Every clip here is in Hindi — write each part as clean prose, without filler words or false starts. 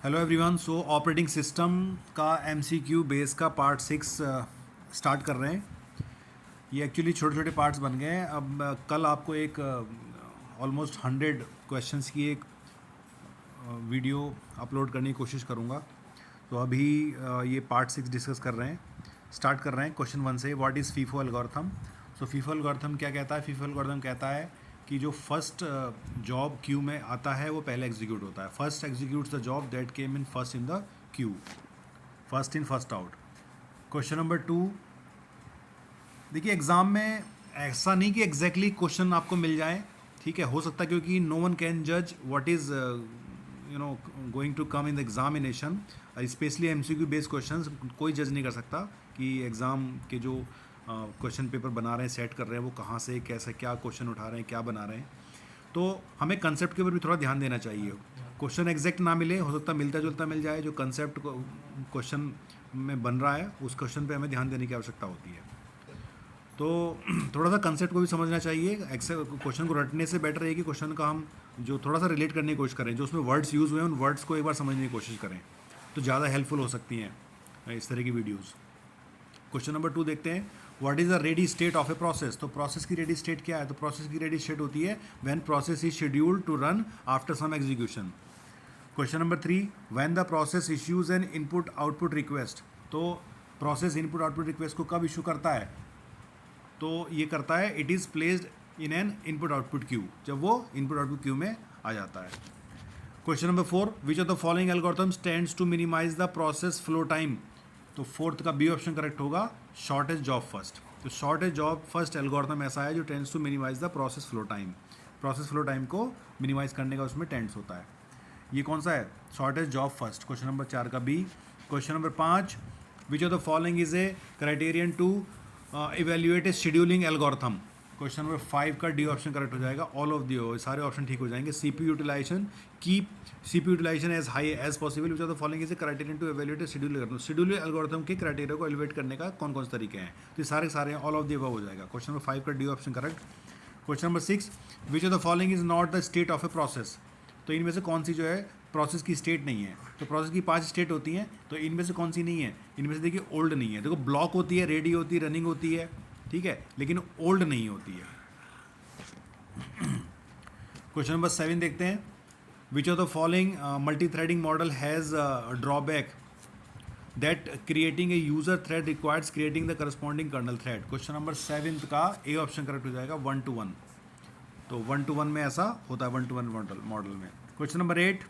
Hello everyone. सो ऑपरेटिंग सिस्टम का एमसीक्यू बेस का पार्ट 6 स्टार्ट कर रहे हैं। ये एक्चुअली छोटे छोटे पार्ट्स बन गए हैं। अब कल आपको एक ऑलमोस्ट 100 क्वेश्चंस की एक वीडियो अपलोड करने की कोशिश करूँगा। तो अभी ये पार्ट 6 डिस्कस कर रहे हैं। स्टार्ट कर रहे हैं क्वेश्चन 1 से। What is FIFO algorithm. So FIFO algorithm क्या कहता है? फीफो एल्गोरिथम कहता है कि जो फर्स्ट जॉब क्यू में आता है वो पहले एग्जीक्यूट होता है। First executes the job that came in first in the Q. First in first out. Question number 2। देखिए एग्ज़ाम में ऐसा नहीं कि एग्जैक्टली क्वेश्चन आपको मिल जाए, ठीक है, हो सकता है, क्योंकि नो वन कैन जज what is going to come in the examination. Specially MCQ based questions कोई जज नहीं कर सकता कि एग्ज़ाम के जो क्वेश्चन पेपर बना रहे हैं, सेट कर रहे हैं, वो कहाँ से कैसे क्या क्वेश्चन उठा रहे हैं, क्या बना रहे हैं। तो हमें कंसेप्ट के ऊपर भी थोड़ा ध्यान देना चाहिए। क्वेश्चन एग्जैक्ट ना मिले, हो सकता है मिलता जुलता मिल जाए। जो कंसेप्ट क्वेश्चन में बन रहा है उस क्वेश्चन पे हमें ध्यान देने की आवश्यकता होती है। तो थोड़ा सा कंसेप्ट को भी समझना चाहिए। क्वेश्चन को रटने से बेटर है कि क्वेश्चन का हम जो थोड़ा सा रिलेट करने की कोशिश करें, जो उसमें वर्ड्स यूज़ हुए हैं उन वर्ड्स को एक बार समझने की कोशिश करें, तो ज़्यादा हेल्पफुल हो सकती हैं इस तरह की वीडियोज़। क्वेश्चन नंबर 2 देखते हैं। What is the ready state of a process. तो प्रोसेस की रेडी स्टेट क्या है? तो प्रोसेस की रेडी स्टेट होती है when process is scheduled to run after some execution. Question number 3। When the process issues an input output request. तो प्रोसेस इनपुट आउटपुट रिक्वेस्ट को कब इशू करता है? तो ये करता है it is placed in an input output queue, जब वो इनपुट आउटपुट क्यू में आ जाता है। Question number 4। Which of the following algorithms tends to minimize the process flow time. तो फोर्थ का बी ऑप्शन करेक्ट होगा, शॉर्टेज जॉब फर्स्ट। तो शॉर्टेज जॉब फर्स्ट एल्गोरिथम ऐसा है जो tends to minimize the process flow time. Process flow time को मिनिमाइज करने का उसमें टेंड्स होता है। ये कौन सा है? Shortest job first. Question number 4 का B. Question number 5। Which of the following is a criterion to evaluate a scheduling algorithm. Question number 5 का डी ऑप्शन करेक्ट हो जाएगा। ऑल ऑफ दी सारे ऑप्शन ठीक हो जाएंगे। CPU utilization, keep CPU utilization as high as possible. Which of the following is a criterion to evaluate a schedule algorithm. Schedule algorithm के क्राइटेरिया को एलिवेट करने का कौन कौन से तरीके हैं? तो ये सारे ऑल ऑफ दी अबव हो जाएगा। क्वेश्चन नंबर 5 का D option correct. Question number 6। Which of the following is not the state of a process. तो इनमें से कौन सी जो है प्रोसेस की स्टेट नहीं है? तो प्रोसेस की 5 स्टेट होती हैं, तो इनमें से कौन सी नहीं है? इनमें से देखिए ओल्ड नहीं है। देखो ब्लॉक होती है, रेडी होती है, रनिंग होती है, ठीक है, लेकिन ओल्ड नहीं होती है। क्वेश्चन नंबर 7 देखते हैं। Which of the following multi threading model has drawback that creating a user thread requires creating the corresponding kernel thread. Question number 7 का ए ऑप्शन करेक्ट हो जाएगा, 1-to-1। तो 1-to-1 में ऐसा होता है, 1-to-1 मॉडल में। Question number 8।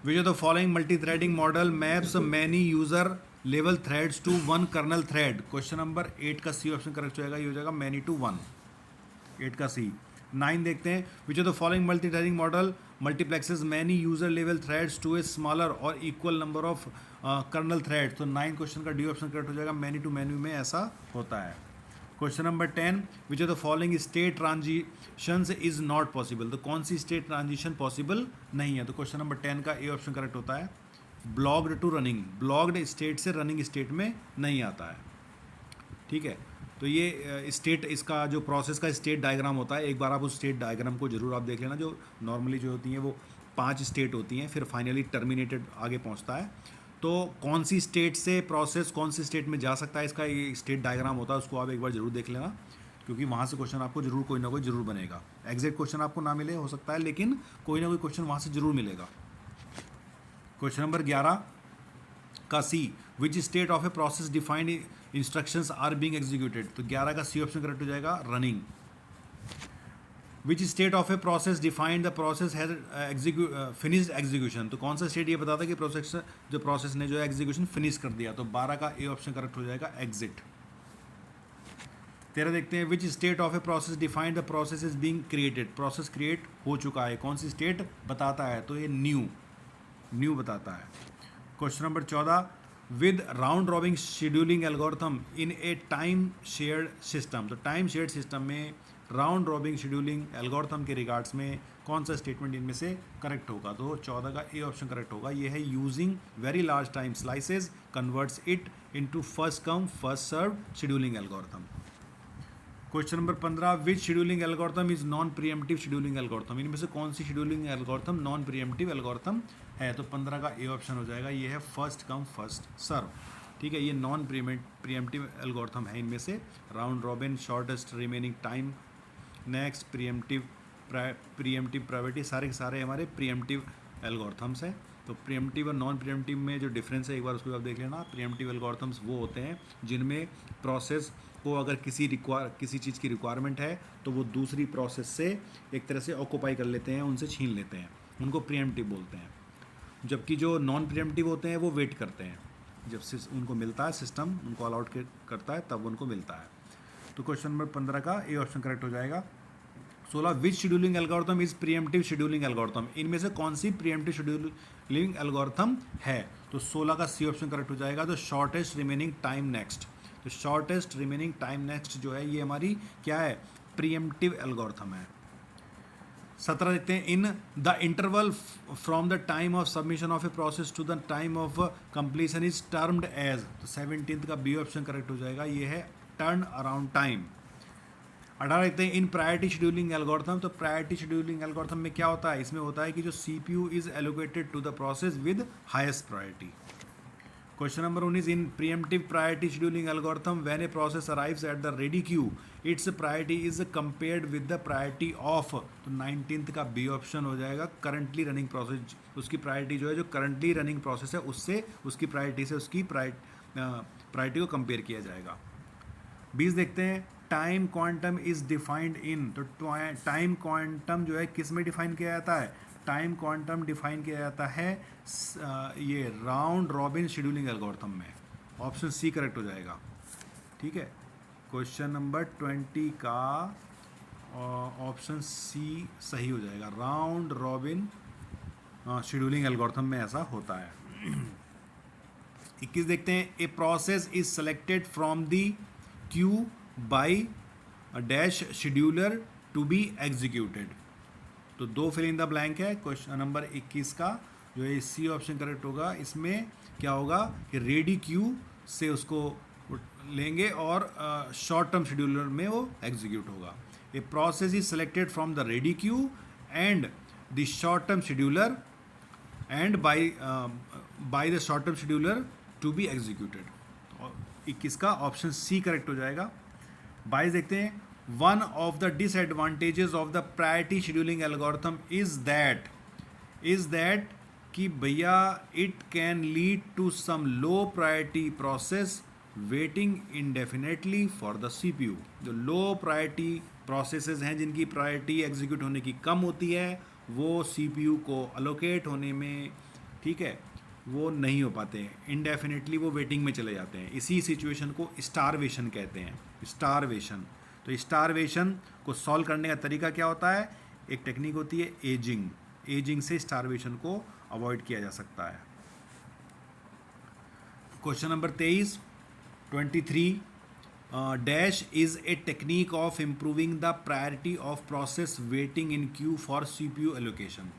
Which of the following multi threading model maps many user level threads to one kernel thread. Question number 8 का सी ऑप्शन करेक्ट हो जाएगा, ये हो जाएगा मैनी टू वन, 8 का सी। 9 देखते हैं। Which of the following multi threading model multiplexes many user level threads to a smaller or equal number of kernel threads. तो 9 क्वेश्चन का डी ऑप्शन करेक्ट हो जाएगा, मैनी टू मैनी में ऐसा होता है। Question number 10। Which of the following state transitions is not possible. तो कौन सी स्टेट ट्रांजिशन पॉसिबल नहीं है? तो क्वेश्चन नंबर 10 का ए ऑप्शन करेक्ट होता है, blocked to running. Blocked state से रनिंग स्टेट में नहीं आता है, ठीक है। तो ये स्टेट, इसका जो प्रोसेस का स्टेट डायग्राम होता है, एक बार आप उस स्टेट डायग्राम को जरूर आप देख लेना। जो नॉर्मली जो होती हैं वो 5 स्टेट होती हैं, फिर फाइनली टर्मिनेटेड आगे पहुंचता है। तो कौन सी स्टेट से प्रोसेस कौन सी स्टेट में जा सकता है, इसका ये स्टेट डायग्राम होता है, उसको आप एक बार जरूर देख लेना, क्योंकि वहाँ से क्वेश्चन आपको जरूर कोई ना कोई जरूर बनेगा। एग्जैक्ट क्वेश्चन आपको ना मिले हो सकता है, लेकिन कोई ना कोई क्वेश्चन वहाँ से जरूर मिलेगा। क्वेश्चन नंबर 11 का C. Which state of a process defined instructions are being executed. तो 11 का सी ऑप्शन करेक्ट हो जाएगा, running. Which state of a process defined the process has finished execution. तो कौन सा स्टेट ये बताता है कि प्रोसेस ने जो है एग्जीक्यूशन फिनिश कर दिया। तो 12 का ए ऑप्शन करेक्ट हो जाएगा, एग्जिट। 13 देखते हैं। विच state of a process defined the process is being created. Process create हो चुका है, कौन सी स्टेट बताता है? तो ये न्यू बताता है। Question number 14। With round robbing scheduling algorithm in A time shared system. तो टाइम शेयर्ड सिस्टम में राउंड रॉबिंग शेड्यूलिंग एल्गोरिथम के रिगार्ड्स में कौन सा स्टेटमेंट इनमें से करेक्ट होगा? तो 14 का ए ऑप्शन करेक्ट होगा, ये है using very large time slices converts it into first come first serve scheduling algorithm. Question number 15। Which scheduling algorithm is non preemptive scheduling algorithm. इनमें से कौन सी scheduling algorithm non preemptive algorithm है, तो 15 का ए ऑप्शन हो जाएगा। ये है फर्स्ट कम फर्स्ट सर्व। ठीक है, ये नॉन प्रीएम्प्टिव एल्गोरिथम है। इनमें से round robin, shortest remaining time next, pre-emptive priority, सारे के सारे हमारे प्रीएम्प्टिव एल्गोरिथम्स हैं। तो प्रीएम्प्टिव और नॉन प्रीएम्प्टिव में जो डिफरेंस है एक बार उसको आप देख लेना। प्रीएम्प्टिव एल्गोरिथम्स वो होते हैं जिनमें प्रोसेस को अगर किसी चीज़ की रिक्वायरमेंट है तो वो दूसरी प्रोसेस से एक तरह से ऑक्यूपाई कर लेते हैं, उनसे छीन लेते हैं, उनको प्रीएम्प्टिव बोलते हैं। जबकि जो नॉन प्रीएम्प्टिव होते हैं वो वेट करते हैं, जब उनको मिलता है, सिस्टम उनको अलाउट करता है तब उनको मिलता है। तो क्वेश्चन नंबर 15 का ए ऑप्शन करेक्ट हो जाएगा। 16, which scheduling algorithm is preemptive scheduling algorithm, इनमें से कौन सी प्रीएम्प्टिव शेड्यूलिंग एल्गोरिथम है? तो 16 का सी ऑप्शन करेक्ट हो जाएगा। तो शॉर्टेस्ट रिमेनिंग टाइम नेक्स्ट, तो शॉर्टेस्ट रिमेनिंग टाइम नेक्स्ट जो है ये हमारी क्या है? प्रीएम्प्टिव एल्गोरिथम है। 17 देखते हैं, in the interval from the time of submission of a process to the time of completion is termed as, तो 17 का बी ऑप्शन करेक्ट हो जाएगा। ये है टर्न अराउंड टाइम। 18 देखते हैं, इन प्रायोरिटी शेड्यूलिंग एल्गोरिथम, तो प्रायोरिटी शेड्यूलिंग एल्गोरिथम में क्या होता है? इसमें होता है कि जो CPU is allocated to the process with highest priority. Question number 19, in preemptive priority scheduling algorithm when a process arrives at the ready queue its priority is compared with the priority of, तो 19 का बी ऑप्शन हो जाएगा। करंटली रनिंग प्रोसेस, उसकी प्रायोरिटी जो है जो करंटली रनिंग प्रोसेस है उससे उसकी प्रायोरिटी से उसकी प्रायोरिटी को कंपेयर किया जाएगा। 20 देखते हैं, time quantum is defined in, तो टाइम क्वांटम जो है किस में डिफाइन किया जाता है? टाइम क्वांटम डिफाइन किया जाता है ये राउंड रॉबिन शेड्यूलिंग एल्गोरिथम में। ऑप्शन सी करेक्ट हो जाएगा। ठीक है, क्वेश्चन नंबर 20 का ऑप्शन सी सही हो जाएगा। राउंड रॉबिन शेड्यूलिंग एल्गोरिथम में ऐसा होता है। 21 देखते हैं, a process is selected from the queue by dash scheduler to be executed, तो 2 फिल इन द ब्लैंक है। क्वेश्चन नंबर 21 का जो है सी ऑप्शन करेक्ट होगा। इसमें क्या होगा कि रेडी क्यू से उसको लेंगे और शॉर्ट टर्म शेड्यूलर में वो एग्जीक्यूट होगा। A process is selected from the ready queue and the short term scheduler and by the short term scheduler to be executed, 21 का ऑप्शन सी करेक्ट हो जाएगा। 22 देखते हैं, one of the disadvantages of the priority scheduling algorithm is that कि भैया it can lead to some low priority process waiting indefinitely for the CPU. जो लो प्रायोरिटी प्रोसेसेस हैं जिनकी प्रायोरिटी एग्जीक्यूट होने की कम होती है वो सीपीयू को अलोकेट होने में, ठीक है, वो नहीं हो पाते हैं, इनडेफिनेटली वो वेटिंग में चले जाते हैं। इसी सिचुएशन को स्टारवेशन कहते हैं, स्टारवेशन। तो स्टारवेशन को सॉल्व करने का तरीका क्या होता है? एक टेक्निक होती है एजिंग, एजिंग से स्टारवेशन को अवॉइड किया जा सकता है। Question number 23 dash is a technique of improving the priority of process waiting in Q for CPU allocation,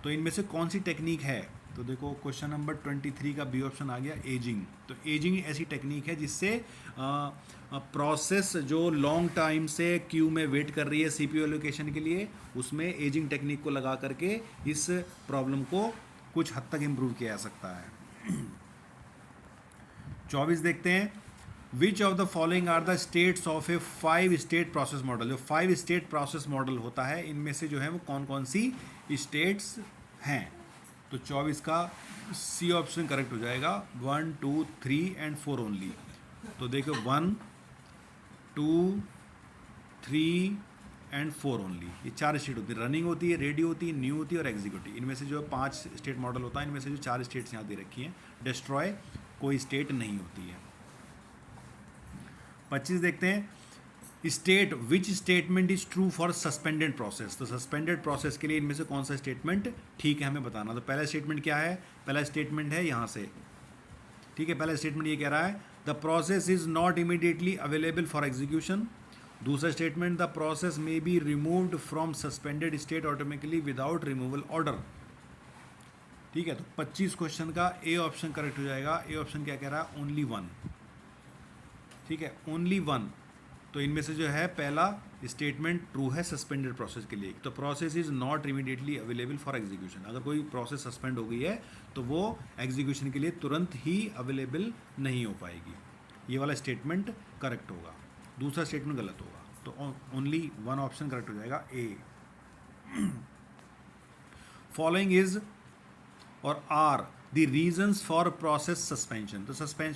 तो इनमें से कौन सी टेक्निक है? तो देखो क्वेश्चन नंबर 23 का बी ऑप्शन आ गया, एजिंग। तो एजिंग ऐसी टेक्निक है जिससे प्रोसेस जो लॉन्ग टाइम से क्यू में वेट कर रही है सीपीयू एलोकेशन के लिए, उसमें एजिंग टेक्निक को लगा करके इस प्रॉब्लम को कुछ हद तक इम्प्रूव किया जा सकता है। 24 देखते हैं, which of the following are the states of a 5 state process model. जो 5 स्टेट प्रोसेस मॉडल होता है इनमें से जो है वो कौन कौन सी स्टेट्स हैं? तो 24 का सी ऑप्शन करेक्ट हो जाएगा। 1, 2, 3 एंड 4 ओनली। तो देखो 1, 2, 3 एंड 4 ओनली, ये 4 स्टेट होती है। रनिंग होती है, रेडी होती है, न्यू होती है और एग्जीक्यूटिव। इनमें से जो 5 स्टेट मॉडल होता है इनमें से जो 4 स्टेट्स यहाँ दे रखी हैं, डिस्ट्रॉय कोई स्टेट नहीं होती है। 25 देखते हैं, state which statement is true for suspended process. तो सस्पेंडेड प्रोसेस के लिए इनमें से कौन सा स्टेटमेंट ठीक है हमें बताना। तो पहला स्टेटमेंट क्या है? पहला स्टेटमेंट है यहाँ से, ठीक है, पहला स्टेटमेंट ये कह रहा है the process is not immediately available for execution. दूसरा statement, the process may be removed from suspended state automatically without removal order. ठीक है, तो 25 क्वेश्चन का ए ऑप्शन करेक्ट हो जाएगा। ए ऑप्शन क्या कह रहा है? ओनली 1। ठीक है, ओनली 1। तो इनमें से जो है पहला स्टेटमेंट ट्रू है सस्पेंडेड प्रोसेस के लिए। तो process is not immediately available for execution. अगर कोई प्रोसेस सस्पेंड हो गई है तो वो एग्जीक्यूशन के लिए तुरंत ही अवेलेबल नहीं हो पाएगी। ये वाला स्टेटमेंट करेक्ट होगा, दूसरा स्टेटमेंट गलत होगा। तो ओनली वन ऑप्शन करेक्ट हो जाएगा, A. Following is or are the reasons for process suspension. तो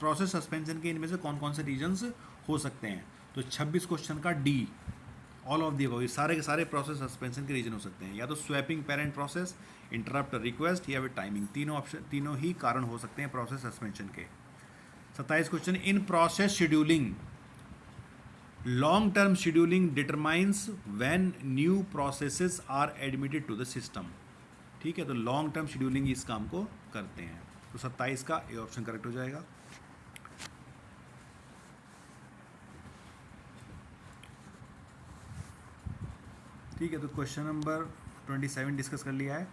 प्रोसेस सस्पेंशन के इनमें से कौन कौन से रीजंस हो सकते हैं? तो 26 क्वेश्चन का D, all of the above. सारे के सारे प्रोसेस सस्पेंशन के रीजन हो सकते हैं, या तो swapping parent process, interrupt request या फिर टाइमिंग। तीनों ही कारण हो सकते हैं प्रोसेस सस्पेंशन के। 27 question, in process scheduling long term scheduling determines when new processes are admitted to the system. ठीक है, तो लॉन्ग टर्म शेड्यूलिंग इस काम को करते हैं। तो 27 का ए ऑप्शन करेक्ट हो जाएगा। ठीक है, तो क्वेश्चन नंबर 27 डिस्कस कर लिया है।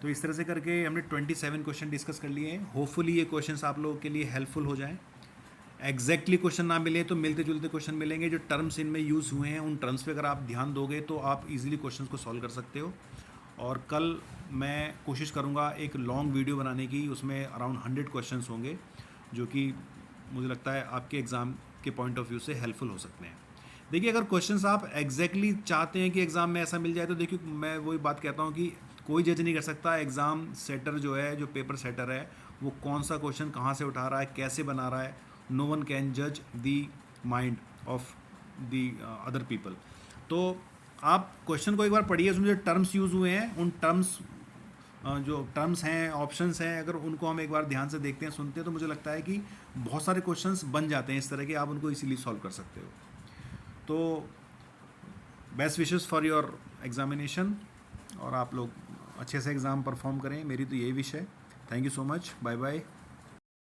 तो इस तरह से करके हमने 27 क्वेश्चन डिस्कस कर लिए हैं। होपफुली ये क्वेश्चंस आप लोगों के लिए हेल्पफुल हो जाएं। एग्जैक्टली क्वेश्चन ना मिले तो मिलते जुलते क्वेश्चन मिलेंगे। जो टर्म्स इनमें यूज़ हुए हैं उन टर्म्स पे अगर आप ध्यान दोगे तो आप इजीली क्वेश्चंस को सॉल्व कर सकते हो। और कल मैं कोशिश करूँगा एक लॉन्ग वीडियो बनाने की, उसमें अराउंड 100 क्वेश्चंस होंगे जो कि मुझे लगता है आपके एग्ज़ाम के पॉइंट ऑफ व्यू से हेल्पफुल हो सकते हैं। देखिए, अगर क्वेश्चंस आप एग्जैक्टली चाहते हैं कि एग्ज़ाम में ऐसा मिल जाए तो देखिए, मैं वही बात कहता हूँ कि कोई जज नहीं कर सकता। एग्ज़ाम सेटर जो है, जो पेपर सेटर है, वो कौन सा क्वेश्चन कहाँ से उठा रहा है, कैसे बना रहा है, नो वन कैन जज the mind of the other people. तो आप क्वेश्चन को एक बार पढ़िए, उसमें जो टर्म्स यूज़ हुए हैं उन टर्म्स जो टर्म्स हैं, ऑप्शंस हैं, अगर उनको हम एक बार ध्यान से देखते हैं, सुनते हैं, तो मुझे लगता है कि बहुत सारे क्वेश्चंस बन जाते हैं इस तरह के, आप उनको इजीली सॉल्व कर सकते हो। तो best wishes for your examination, और आप लोग अच्छे से एग्ज़ाम परफॉर्म करें, मेरी तो यही विश है। Thank you so much, bye bye.